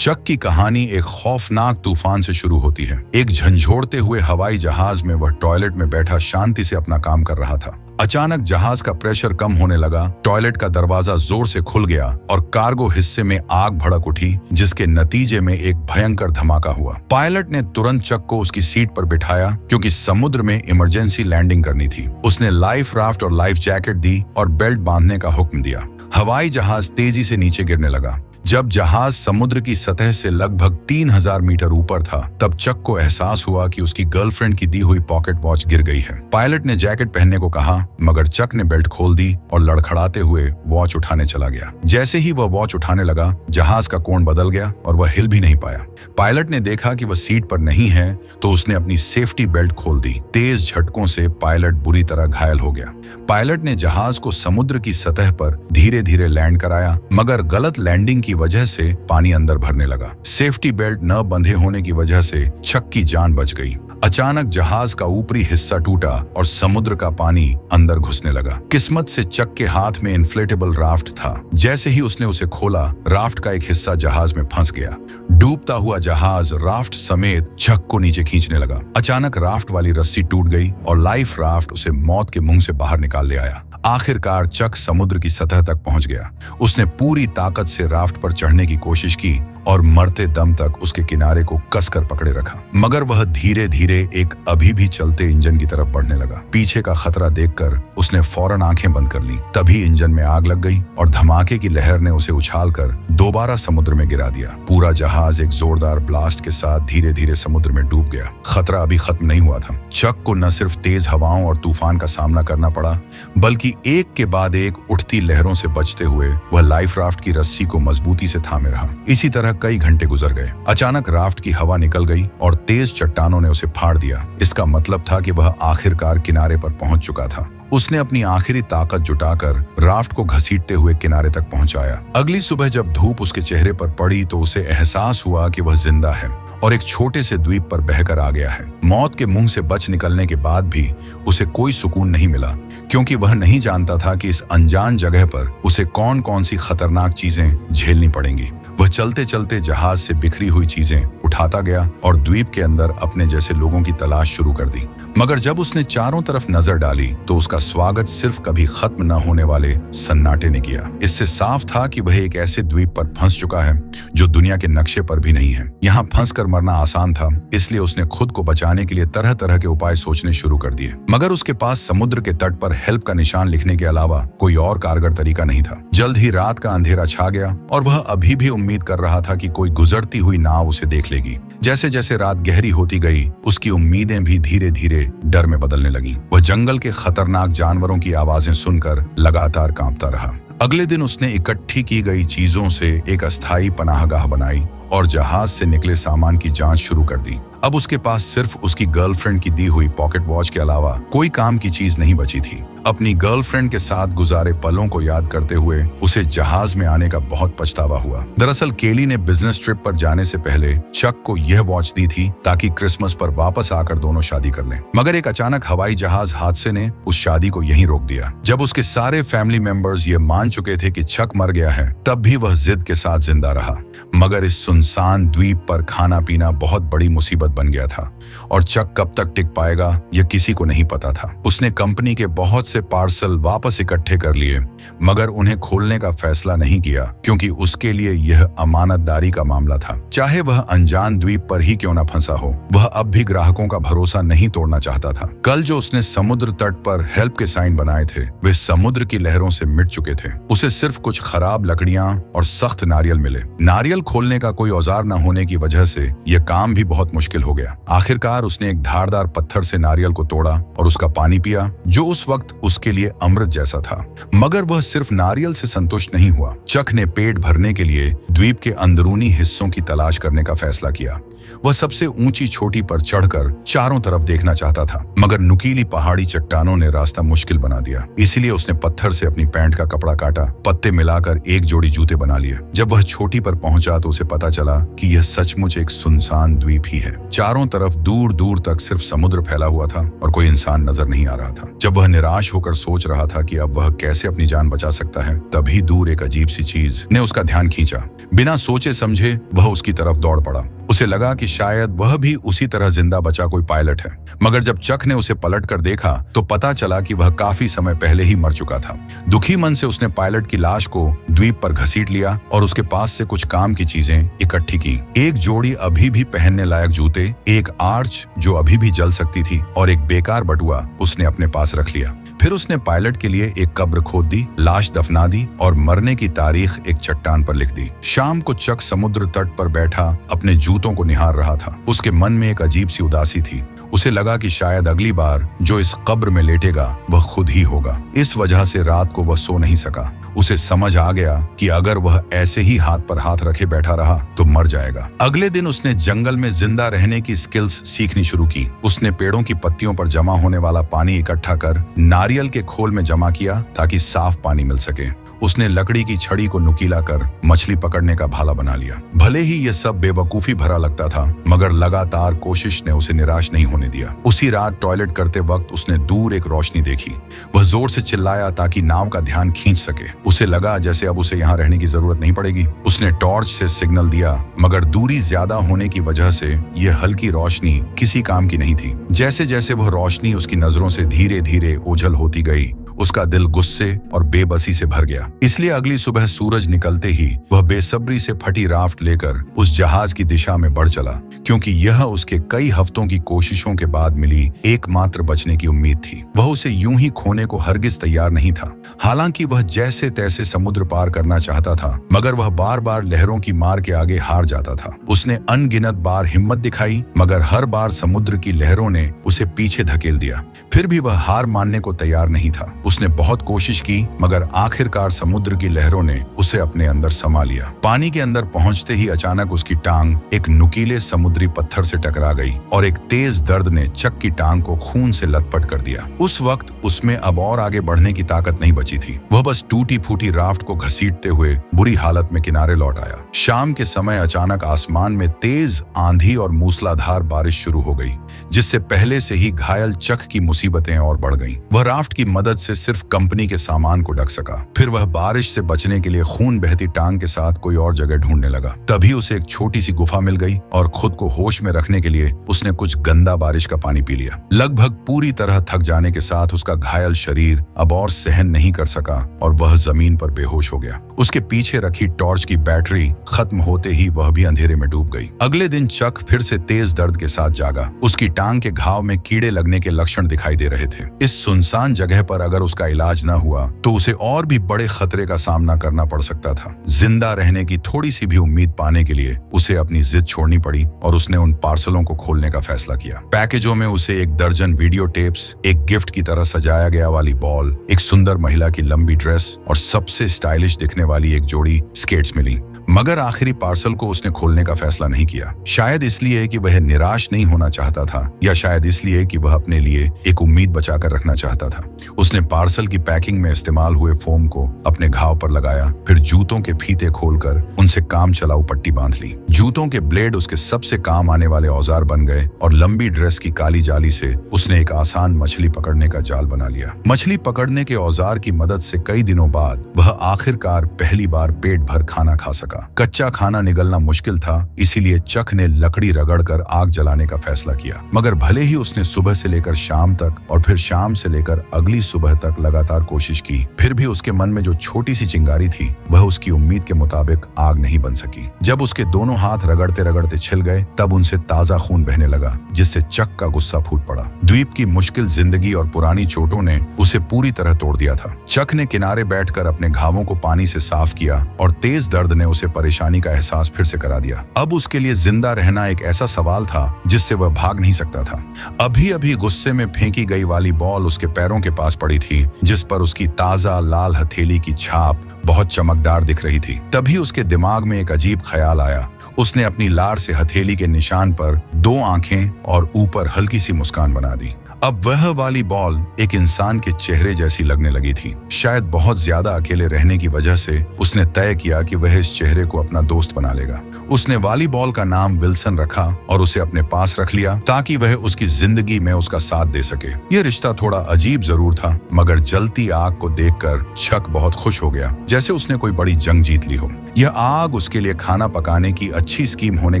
चक की कहानी एक खौफनाक तूफान से शुरू होती है। एक झंझोड़ते हुए हवाई जहाज में वह टॉयलेट में बैठा शांति से अपना काम कर रहा था। अचानक जहाज का प्रेशर कम होने लगा, टॉयलेट का दरवाजा जोर से खुल गया और कार्गो हिस्से में आग भड़क उठी, जिसके नतीजे में एक भयंकर धमाका हुआ। पायलट ने तुरंत चक को उसकी सीट पर बिठाया क्योंकि समुद्र में इमरजेंसी लैंडिंग करनी थी। उसने लाइफ राफ्ट और लाइफ जैकेट दी और बेल्ट बांधने का हुक्म दिया। हवाई जहाज तेजी से नीचे गिरने लगा। जब जहाज समुद्र की सतह से लगभग 3000 मीटर ऊपर था, तब चक को एहसास हुआ कि उसकी गर्लफ्रेंड की दी हुई पॉकेट वॉच गिर गई है। पायलट ने जैकेट पहनने को कहा, मगर चक ने बेल्ट खोल दी और लड़खड़ाते हुए वॉच उठाने चला गया। जैसे ही वह वॉच उठाने लगा, जहाज का कोण बदल गया और वह हिल भी नहीं पाया। पायलट ने देखा कि वह सीट पर नहीं है, तो उसने अपनी सेफ्टी बेल्ट खोल दी। तेज झटकों से पायलट बुरी तरह घायल हो गया। पायलट ने जहाज को समुद्र की सतह पर धीरे धीरे लैंड कराया, मगर गलत लैंडिंग की वजह से पानी अंदर भरने लगा। सेफ्टी बेल्ट न बंधे होने की वजह से चक की जान बच गई। अचानक जहाज का ऊपरी हिस्सा टूटा और समुद्र का पानी अंदर घुसने लगा। किस्मत से चक के हाथ में इन्फ्लेटेबल राफ्ट था। जैसे ही उसने उसे खोला, राफ्ट का एक हिस्सा जहाज में फंस गया। डूबता हुआ जहाज राफ्ट समेत चक को नीचे खींचने लगा। अचानक राफ्ट वाली रस्सी टूट गई और लाइफ राफ्ट उसे मौत के मुंह से बाहर निकाल ले आया। आखिरकार चक समुद्र की सतह तक पहुंच गया। उसने पूरी ताकत से राफ्ट पर चढ़ने की कोशिश की और मरते दम तक उसके किनारे को कसकर पकड़े रखा, मगर वह धीरे धीरे एक अभी भी चलते इंजन की तरफ बढ़ने लगा। पीछे का खतरा देखकर उसने फौरन आंखें बंद कर लीं। तभी इंजन में आग लग गई और धमाके की लहर ने उसे उछालकर दोबारा समुद्र में गिरा दिया। पूरा जहाज एक जोरदार ब्लास्ट के साथ धीरे धीरे समुद्र में डूब गया। खतरा अभी खत्म नहीं हुआ था। चक को न सिर्फ तेज हवाओं और तूफान का सामना करना पड़ा, बल्कि एक के बाद एक उठती लहरों से बचते हुए वह लाइफ राफ्ट की रस्सी को मजबूती से थामे रहा। इसी तरह कई घंटे गुजर गए। अचानक राफ्ट की हवा निकल गई और तेज चट्टानों ने उसे फाड़ दिया। इसका मतलब था कि वह आखिरकार किनारे पर पहुंच चुका था। उसने अपनी आखिरी ताकत जुटाकर राफ्ट को घसीटते हुए किनारे तक पहुंचाया। अगली सुबह जब धूप उसके चेहरे पर पड़ी, तो उसे एहसास हुआ कि वह जिंदा है और एक छोटे से द्वीप पर बहकर आ गया है। मौत के मुंह से बच निकलने के बाद भी उसे कोई सुकून नहीं मिला, क्योंकि वह नहीं जानता था कि इस अनजान जगह पर उसे कौन कौन सी खतरनाक चीजें झेलनी पड़ेंगी। वह चलते चलते जहाज से बिखरी हुई चीजें उठाता गया और द्वीप के अंदर अपने जैसे लोगों की तलाश शुरू कर दी। मगर जब उसने चारों तरफ नजर डाली, तो उसका स्वागत सिर्फ कभी खत्म न होने वाले सन्नाटे ने किया। इससे साफ था कि वह एक ऐसे द्वीप पर फंस चुका है जो दुनिया के नक्शे पर भी नहीं है। यहाँ फंसकर मरना आसान था, इसलिए उसने खुद को बचाने के लिए तरह तरह के उपाय सोचने शुरू कर दिए। मगर उसके पास समुद्र के तट पर हेल्प का निशान लिखने के अलावा कोई और कारगर तरीका नहीं था। जल्द ही रात का अंधेरा छा गया और वह अभी भी उम्मीद कर रहा था कि कोई गुजरती हुई नाव उसे देख लेगी। जैसे जैसे रात गहरी होती गई, उसकी उम्मीदें भी धीरे धीरे डर में बदलने लगीं। वह जंगल के खतरनाक जानवरों की आवाजें सुनकर लगातार कांपता रहा। अगले दिन उसने इकट्ठी की गई चीजों से एक अस्थायी पनाहगाह बनाई और जहाज से निकले सामान की जांच शुरू कर दी। अब उसके पास सिर्फ उसकी गर्लफ्रेंड की दी हुई पॉकेट वॉच के अलावा कोई काम की चीज नहीं बची थी। अपनी गर्लफ्रेंड के साथ गुजारे पलों को याद करते हुए उसे जहाज में आने का बहुत पछतावा हुआ। दरअसल केली ने बिजनेस ट्रिप पर जाने से पहले चक को यह वॉच दी थी ताकि क्रिसमस पर वापस आकर दोनों शादी कर लें। मगर एक अचानक हवाई जहाज हादसे ने उस शादी को यहीं रोक दिया। जब उसके सारे फैमिली मेंबर्स ये मान चुके थे कि चक मर गया है, तब भी वह जिद के साथ जिंदा रहा। मगर इस सुनसान द्वीप पर खाना पीना बहुत बड़ी मुसीबत बन गया था और चक कब तक टिक पाएगा यह किसी को नहीं पता था। उसने कंपनी के बहुत से पार्सल वापस इकट्ठे कर लिए, मगर उन्हें खोलने का फैसला नहीं किया, क्योंकि उसके लिए यह अमानतदारी का मामला था। चाहे वह अनजान द्वीप पर ही क्यों न फंसा हो, वह अब भी ग्राहकों का भरोसा नहीं तोड़ना चाहता था। कल जो उसने समुद्र तट पर हेल्प के साइन बनाए थे, वे समुद्र की लहरों से मिट चुके थे। उसे सिर्फ कुछ खराब लकड़ियां और सख्त नारियल मिले। नारियल खोलने का कोई औजार न होने की वजह से यह काम भी बहुत मुश्किल हो गया। आखिरकार उसने एक धारदार पत्थर से नारियल को तोड़ा और उसका पानी पिया, जो उस वक्त उसके लिए अमृत जैसा था। मगर वह सिर्फ नारियल से संतुष्ट नहीं हुआ। चक ने पेट भरने के लिए द्वीप के अंदरूनी हिस्सों की तलाश करने का फैसला किया। वह सबसे ऊंची चोटी पर चढ़कर चारों तरफ देखना चाहता था, मगर नुकीली पहाड़ी चट्टानों ने रास्ता मुश्किल बना दिया। इसीलिए उसने पत्थर से अपनी पैंट का कपड़ा काटा, पत्ते मिलाकर एक जोड़ी जूते बना लिए। जब वह चोटी पर पहुंचा तो उसे पता चला कि यह सचमुच एक सुनसान द्वीप ही है। चारों तरफ दूर दूर तक सिर्फ समुद्र फैला हुआ था और कोई इंसान नजर नहीं आ रहा था। जब वह निराश होकर सोच रहा था कि अब वह कैसे अपनी जान बचा सकता है, तभी दूर एक अजीब सी चीज ने उसका ध्यान खींचा। बिना सोचे समझे वह उसकी तरफ दौड़ पड़ा। उसे लगा कि शायद वह भी उसी तरह जिंदा बचा कोई पायलट है, मगर जब चक ने उसे पलट कर देखा तो पता चला कि वह काफी समय पहले ही मर चुका था। दुखी मन से उसने पायलट की लाश को द्वीप पर घसीट लिया और उसके पास से कुछ काम की चीजें इकट्ठी की। एक जोड़ी अभी भी पहनने लायक जूते, एक आर्च जो अभी भी जल सकती थी और एक बेकार बटुआ उसने अपने पास रख लिया। फिर उसने पायलट के लिए एक कब्र खोद दी, लाश दफना दी और मरने की तारीख एक चट्टान पर लिख दी। शाम को चक समुद्र तट पर बैठा अपने जूतों को निहार रहा था। उसके मन में एक अजीब सी उदासी थी। उसे लगा कि शायद अगली बार जो इस कब्र में लेटेगा वह खुद ही होगा। इस वजह से रात को वह सो नहीं सका। उसे समझ आ गया कि अगर वह ऐसे ही हाथ पर हाथ रखे बैठा रहा तो मर जाएगा। अगले दिन उसने जंगल में जिंदा रहने की स्किल्स सीखनी शुरू की। उसने पेड़ों की पत्तियों पर जमा होने वाला पानी इकट्ठा कर नारियल के खोल में जमा किया ताकि साफ पानी मिल सके। उसने लकड़ी की छड़ी को नुकीला कर मछली पकड़ने का भाला बना लिया। भले ही यह सब बेवकूफी भरा लगता था, मगर लगातार कोशिश ने उसे निराश नहीं होने दिया। उसी रात टॉयलेट करते वक्त उसने दूर एक रोशनी देखी। वह जोर से चिल्लाया ताकि नाव का ध्यान खींच सके। उसे लगा जैसे अब उसे यहाँ रहने की जरूरत नहीं पड़ेगी। उसने टॉर्च से सिग्नल दिया, मगर दूरी ज्यादा होने की वजह से यह हल्की रोशनी किसी काम की नहीं थी। जैसे जैसे वह रोशनी उसकी नजरों से धीरे धीरे ओझल होती गई, उसका दिल गुस्से और बेबसी से भर गया। इसलिए अगली सुबह सूरज निकलते ही वह बेसब्री से फटी राफ्ट लेकर उस जहाज की दिशा में बढ़ चला, क्योंकि यह उसके कई हफ्तों की कोशिशों के बाद मिली एकमात्र बचने की उम्मीद थी। वह उसे यूं ही खोने को हरगिज तैयार नहीं था। हालांकि वह जैसे तैसे समुद्र पार करना चाहता था, मगर वह बार बार लहरों की मार के आगे हार जाता था। उसने अनगिनत बार हिम्मत दिखाई, मगर हर बार समुद्र की लहरों ने उसे पीछे धकेल दिया। फिर भी वह हार मानने को तैयार नहीं था। उसने बहुत कोशिश की, मगर आखिरकार समुद्र की लहरों ने उसे अपने अंदर समा लिया। पानी के अंदर पहुंचते ही अचानक उसकी टांग एक नुकीले समुद्री पत्थर से टकरा गई और एक तेज दर्द ने चक की टांग को खून से लथपथ कर दिया। उस वक्त उसमें अब और आगे बढ़ने की ताकत नहीं बची थी। वह बस टूटी फूटी राफ्ट को घसीटते हुए बुरी हालत में किनारे लौट आया। शाम के समय अचानक आसमान में तेज आंधी और मूसलाधार बारिश शुरू हो गई, जिससे पहले से ही घायल चक की मुसीबतें और बढ़ गईं। वह राफ्ट की मदद से सिर्फ कंपनी के सामान को ढक सका। फिर वह बारिश से बचने के लिए खून बहती टांग के साथ कोई और जगह ढूंढने लगा। तभी उसे एक छोटी सी गुफा मिल गई और खुद को होश में रखने के लिए उसने कुछ गंदा बारिश का पानी पी लिया। लगभग पूरी तरह थक जाने के साथ उसका घायल शरीर अब और सहन नहीं कर सका और वह जमीन पर बेहोश हो गया। उसके पीछे रखी टॉर्च की बैटरी खत्म होते ही वह भी अंधेरे में डूब गई। अगले दिन चक फिर से तेज दर्द के साथ जागा। उसकी टांग के घाव में कीड़े लगने के लक्षण दिखाई दे रहे थे। इस सुनसान जगह पर अगर उसका इलाज न हुआ तो उसे और भी बड़े खतरे का सामना करना पड़ सकता था। जिंदा रहने की थोड़ी सी भी उम्मीद पाने के लिए उसे अपनी जिद छोड़नी पड़ी और उसने उन पार्सलों को खोलने का फैसला किया। पैकेजों में उसे एक दर्जन वीडियो टेप्स, एक गिफ्ट की तरह सजाया गया वाली बॉल, एक सुंदर महिला की लंबी ड्रेस और सबसे स्टाइलिश दिखने वाली एक जोड़ी स्केट्स मिली। मगर आखिरी पार्सल को उसने खोलने का फैसला नहीं किया। शायद इसलिए कि वह निराश नहीं होना चाहता था, या शायद इसलिए कि वह अपने लिए एक उम्मीद बचाकर रखना चाहता था। उसने पार्सल की पैकिंग में इस्तेमाल हुए फोम को अपने घाव पर लगाया, फिर जूतों के फीते खोलकर उनसे काम चलाऊ पट्टी बांध ली। जूतों के ब्लेड उसके सबसे काम आने वाले औजार बन गए और लंबी ड्रेस की काली जाली से उसने एक आसान मछली पकड़ने का जाल बना लिया। मछली पकड़ने के औजार की मदद से कई दिनों बाद वह आखिरकार पहली बार पेट भर खाना खा सका। कच्चा खाना निगलना मुश्किल था, इसीलिए चक ने लकड़ी रगड़कर आग जलाने का फैसला किया। मगर भले ही उसने सुबह से लेकर शाम तक और फिर शाम से लेकर अगली सुबह तक लगातार कोशिश की, फिर भी उसके मन में जो छोटी सी चिंगारी थी वह उसकी उम्मीद के मुताबिक आग नहीं बन सकी। जब उसके दोनों हाथ रगड़ते रगड़ते छिल गए, तब उनसे ताजा खून बहने लगा, जिससे चक का गुस्सा फूट पड़ा। द्वीप की मुश्किल जिंदगी और पुरानी चोटों ने उसे पूरी तरह तोड़ दिया था। चक ने किनारे बैठकर अपने घावों को पानी से साफ किया और तेज दर्द ने उसे परेशानी का एहसास फिर से करा दिया। अब उसके लिए जिंदा रहना एक ऐसा सवाल था जिससे वह भाग नहीं सकता था। अभी अभी गुस्से में फेंकी गई वाली बॉल उसके पैरों के पास पड़ी थी, जिस पर उसकी ताजा लाल हथेली की छाप बहुत चमकदार दिख रही थी। तभी उसके दिमाग में एक अजीब ख्याल आया। उसने अपनी लार से हथेली के निशान पर 2 आंखें और ऊपर हल्की सी मुस्कान बना दी। अब वह वाली बॉल एक इंसान के चेहरे जैसी लगने लगी थी। शायद बहुत ज्यादा अकेले रहने की वजह से उसने तय किया कि वह इस चेहरे को अपना दोस्त बना लेगा। उसने वाली बॉल का नाम विल्सन रखा और उसे अपने पास रख लिया ताकि वह उसकी जिंदगी में उसका साथ दे सके। यह रिश्ता थोड़ा अजीब जरूर था, मगर जलती आग को देखकर चक बहुत खुश हो गया, जैसे उसने कोई बड़ी जंग जीत ली हो। यह आग उसके लिए खाना पकाने की अच्छी स्कीम होने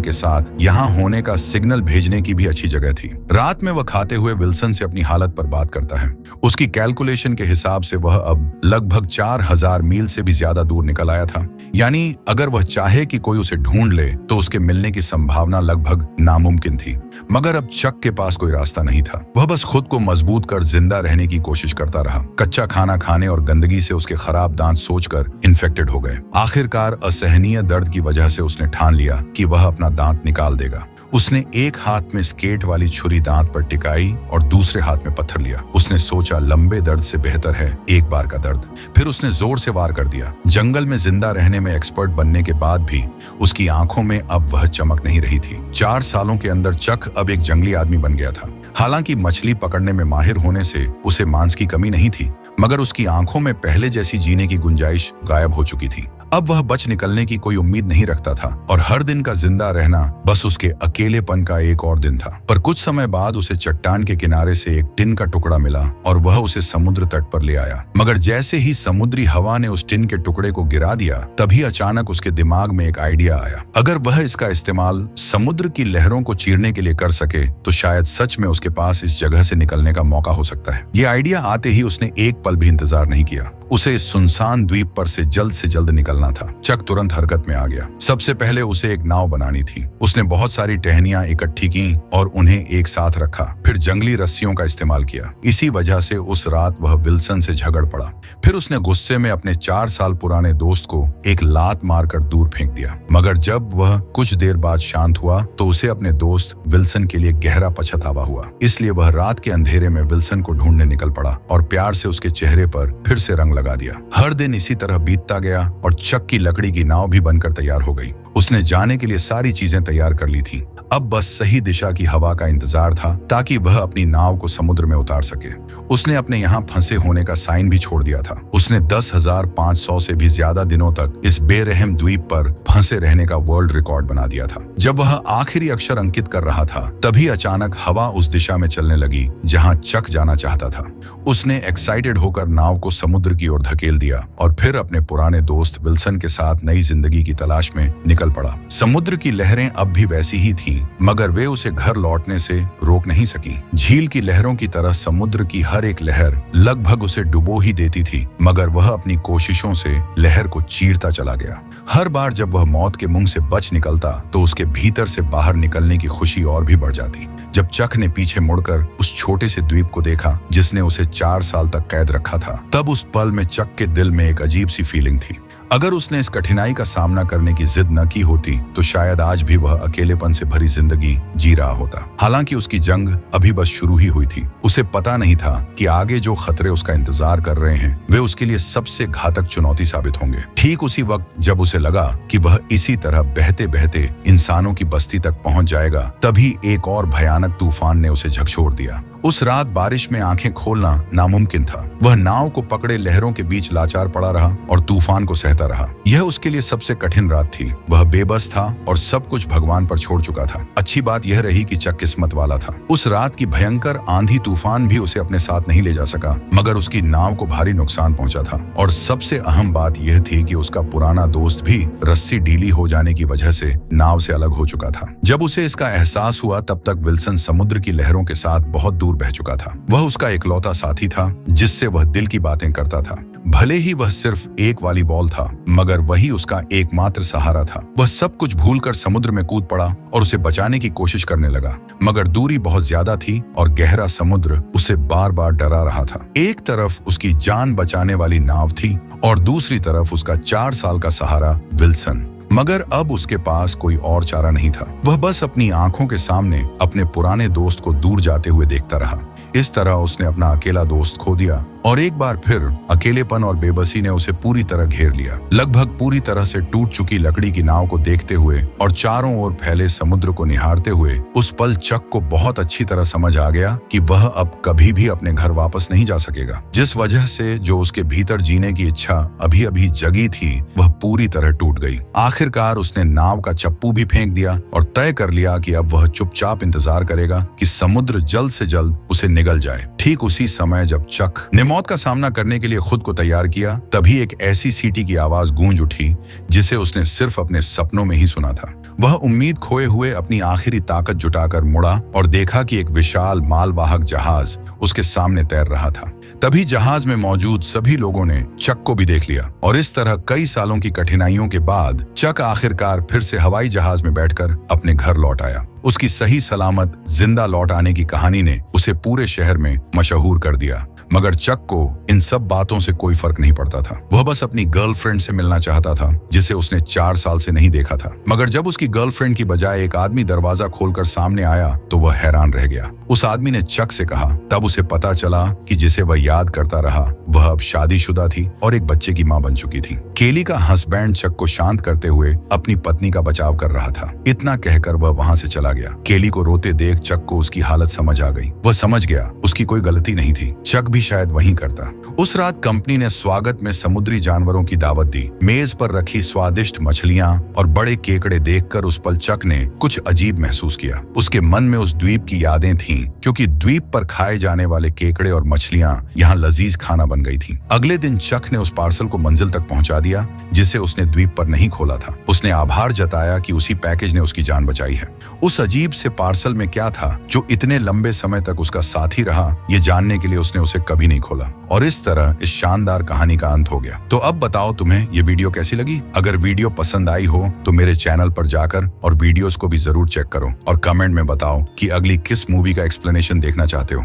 के साथ यहाँ होने का सिग्नल भेजने की भी अच्छी जगह थी। रात में वह खाते हुए विल्सन से अपनी हालत पर बात करता है। उसकी कैलकुलेशन के हिसाब से वह अब लगभग 4000 मील से भी ज्यादा दूर निकल आया था। यानी अगर वह चाहे कि कोई उसे ढूंढ ले तो उसके मिलने की संभावना लगभग नामुमकिन थी। मगर अब चक के पास कोई रास्ता नहीं था। वह बस खुद को मजबूत कर जिंदा रहने की कोशिश करता रहा। कच्चा खाना खाने और गंदगी से उसके खराब दांत सोचकर इन्फेक्टेड हो गए। आखिरकार असहनीय दर्द की वजह से उसने ठान लिया कि वह अपना दांत निकाल देगा। उसने एक हाथ में स्केट वाली छुरी दांत पर टिकाई और दूसरे हाथ में पत्थर लिया। उसने सोचा लंबे दर्द से बेहतर है एक बार का दर्द। फिर उसने जोर से वार कर दिया। जंगल में जिंदा रहने में एक्सपर्ट बनने के बाद भी उसकी आंखों में अब वह चमक नहीं रही थी। 4 सालों के अंदर चक अब एक जंगली आदमी बन गया था। हालांकि मछली पकड़ने में माहिर होने से उसे मांस की कमी नहीं थी, मगर उसकी आंखों में पहले जैसी जीने की गुंजाइश गायब हो चुकी थी। अब वह बच निकलने की कोई उम्मीद नहीं रखता था और हर दिन का जिंदा रहना बस उसके अकेलेपन का एक और दिन था। पर कुछ समय बाद उसे चट्टान के किनारे से एक टिन का टुकड़ा मिला और वह उसे समुद्र तट पर ले आया। मगर जैसे ही समुद्री हवा ने उस टिन के टुकड़े को गिरा दिया, तभी अचानक उसके दिमाग में एक आइडिया आया। अगर वह इसका इस्तेमाल समुद्र की लहरों को चीरने के लिए कर सके तो शायद सच में उसके पास इस जगह से निकलने का मौका हो सकता है। ये आइडिया आते ही उसने एक पल भी इंतजार नहीं किया। उसे इस सुनसान द्वीप पर से जल्द निकलना था। चक तुरंत हरकत में आ गया। सबसे पहले उसे एक नाव बनानी थी। उसने बहुत सारी टहनियां इकट्ठी की और उन्हें एक साथ रखा। फिर जंगली रस्सियों का इस्तेमाल किया। इसी वजह से उस रात वह विल्सन से झगड़ पड़ा। फिर उसने गुस्से में अपने 4 साल पुराने दोस्त को एक लात मारकर दूर फेंक दिया। मगर जब वह कुछ देर बाद शांत हुआ तो उसे अपने दोस्त विल्सन के लिए गहरा पछतावा हुआ। इसलिए वह रात के अंधेरे में विल्सन को ढूंढने निकल पड़ा और प्यार से उसके चेहरे पर फिर से रंग लगा दिया। हर दिन इसी तरह बीतता गया और चक की लकड़ी की नाव भी बनकर तैयार हो गई। उसने जाने के लिए सारी चीजें तैयार कर ली थी। अब बस सही दिशा की हवा का इंतजार था ताकि वह अपनी नाव को समुद्र में उतार सके। उसने अपने यहाँ फंसे होने का साइन भी छोड़ दिया था। उसने 10,500 से भी ज्यादा दिनों तक इस बेरहम द्वीप पर फंसे रहने का वर्ल्ड रिकॉर्ड बना दिया था। जब वह आखिरी अक्षर अंकित कर रहा था, तभी अचानक हवा उस दिशा में चलने लगी जहाँ चक जाना चाहता था। उसने एक्साइटेड होकर नाव को समुद्र की ओर धकेल दिया और फिर अपने पुराने दोस्त विल्सन के साथ नई जिंदगी की तलाश में निकल पड़ा। समुद्र की लहरें अब भी वैसी ही थीं, मगर वे उसे घर लौटने से रोक नहीं सकी। झील की लहरों की तरह समुद्र की हर एक लहर लगभग उसे डुबो ही देती थी, मगर वह अपनी कोशिशों से लहर को चीरता चला गया। हर बार जब वह मौत के मुंह से बच निकलता तो उसके भीतर से बाहर निकलने की खुशी और भी बढ़ जाती। जब चक ने पीछे मुड़कर उस छोटे से द्वीप को देखा जिसने उसे 4 साल तक कैद रखा था, तब उस पल में चक के दिल में एक अजीब सी फीलिंग थी। अगर उसने इस कठिनाई का सामना करने की जिद न की होती तो शायद आज भी वह अकेलेपन से भरी जिंदगी जी रहा होता। हालांकि उसकी जंग अभी बस शुरू ही हुई थी। उसे पता नहीं था कि आगे जो खतरे उसका इंतजार कर रहे हैं वे उसके लिए सबसे घातक चुनौती साबित होंगे। ठीक उसी वक्त जब उसे लगा कि वह इसी तरह बहते बहते इंसानों की बस्ती तक पहुंच जाएगा, तभी एक और भयानक तूफान ने उसे झकझोर दिया। उस रात बारिश में आंखें खोलना नामुमकिन था। वह नाव को पकड़े लहरों के बीच लाचार पड़ा रहा और तूफान को सहता रहा। यह उसके लिए सबसे कठिन रात थी। वह बेबस था और सब कुछ भगवान पर छोड़ चुका था। अच्छी बात यह रही कि चक किस्मत वाला था। उस रात की भयंकर आंधी तूफान भी उसे अपने साथ नहीं ले जा सका, मगर उसकी नाव को भारी नुकसान पहुंचा था। और सबसे अहम बात यह थी कि उसका पुराना दोस्त भी रस्सी ढीली हो जाने की वजह से नाव से अलग हो चुका था। जब उसे इसका एहसास हुआ तब तक विल्सन समुद्र की लहरों के साथ बहुत दूर बह चुका था। वह उसका इकलौता साथी था जिससे वह दिल की बातें करता था। भले ही वह सिर्फ एक वाली बॉल था, मगर वही उसका एकमात्र सहारा था। वह सब कुछ भूलकर समुद्र में कूद पड़ा और उसे बचाने की कोशिश करने लगा, मगर दूरी बहुत ज्यादा थी और गहरा समुद्र उसे बार बार डरा रहा था। एक तरफ उसकी जान बचाने वाली नाव थी और दूसरी तरफ उसका 4 साल का सहारा विल्सन। मगर अब उसके पास कोई और चारा नहीं था। वह बस अपनी आंखों के सामने अपने पुराने दोस्त को दूर जाते हुए देखता रहा। इस तरह उसने अपना अकेला दोस्त खो दिया और एक बार फिर अकेलेपन और बेबसी ने उसे पूरी तरह घेर लिया। लगभग पूरी तरह से टूट चुकी लकड़ी की नाव को देखते हुए और चारों ओर फैले समुद्र को निहारते हुए उस पल चक को बहुत अच्छी तरह समझ आ गया कि वह अब कभी भी अपने घर वापस नहीं जा सकेगा। जिस वजह से जो उसके भीतर जीने की इच्छा अभी अभी जगी थी वह पूरी तरह टूट गई। आखिरकार उसने नाव का चप्पू भी फेंक दिया और तय कर लिया कि अब वह चुपचाप इंतजार करेगा कि समुद्र जल्द से जल्द उसे निगल जाए। ठीक उसी समय जब चक ने मौत का सामना करने के लिए खुद को तैयार किया, तभी एक ऐसी सीटी की आवाज गूंज उठी जिसे उसने सिर्फ अपने सपनों में ही सुना था। वह उम्मीद खोए हुए अपनी आखिरी ताकत जुटाकर मुड़ा और देखा कि एक विशाल मालवाहक जहाज उसके सामने तैर रहा था। तभी जहाज में मौजूद सभी लोगों ने चक को भी देख लिया और इस तरह कई सालों की कठिनाइयों के बाद चक आखिरकार फिर से हवाई जहाज में बैठकर अपने घर लौट आया। उसकी सही सलामत जिंदा लौट आने की कहानी ने उसे पूरे शहर में मशहूर कर दिया। मगर चक को इन सब बातों से कोई फर्क नहीं पड़ता था। वह बस अपनी गर्लफ्रेंड से मिलना चाहता था जिसे उसने 4 साल से नहीं देखा था। मगर जब उसकी गर्लफ्रेंड की बजाय एक आदमी दरवाजा खोलकर सामने आया तो वह हैरान रह गया। उस आदमी ने चक से कहा। तब उसे पता चला कि जिसे वह याद करता रहा वह अब शादीशुदा थी और एक बच्चे की मां बन चुकी थी। केली का हस्बैंड चक को शांत करते हुए अपनी पत्नी का बचाव कर रहा था। इतना कहकर वह वहां से चला गया। केली को रोते देख चक को उसकी हालत समझ आ गई। वह समझ गया उसकी कोई गलती नहीं थी। चक भी शायद वहीं करता। उस रात कंपनी ने स्वागत में समुद्री जानवरों की दावत दी। मेज पर रखी स्वादिष्ट मछलियां और बड़े केकड़े देखकर उस पल चक ने कुछ अजीब महसूस किया। उसके मन में उस द्वीप की यादें थीं, क्योंकि द्वीप पर खाए जाने वाले केकड़े और मछलियां यहाँ लजीज खाना बन गई थीं। अगले दिन चक ने उस पार्सल को मंजिल तक पहुंचा दिया जिसे उसने द्वीप पर नहीं खोला था। उसने आभार जताया कि उसी पैकेज ने उसकी जान बचाई है। उस अजीब से पार्सल में क्या था जो इतने लंबे समय तक उसका साथी रहा, ये जानने के लिए उसने उसे कभी नहीं खोला। और इस तरह इस शानदार कहानी का अंत हो गया। तो अब बताओ तुम्हें ये वीडियो कैसी लगी? अगर वीडियो पसंद आई हो तो मेरे चैनल पर जाकर और वीडियोस को भी जरूर चेक करो और कमेंट में बताओ कि अगली किस मूवी का एक्सप्लेनेशन देखना चाहते हो।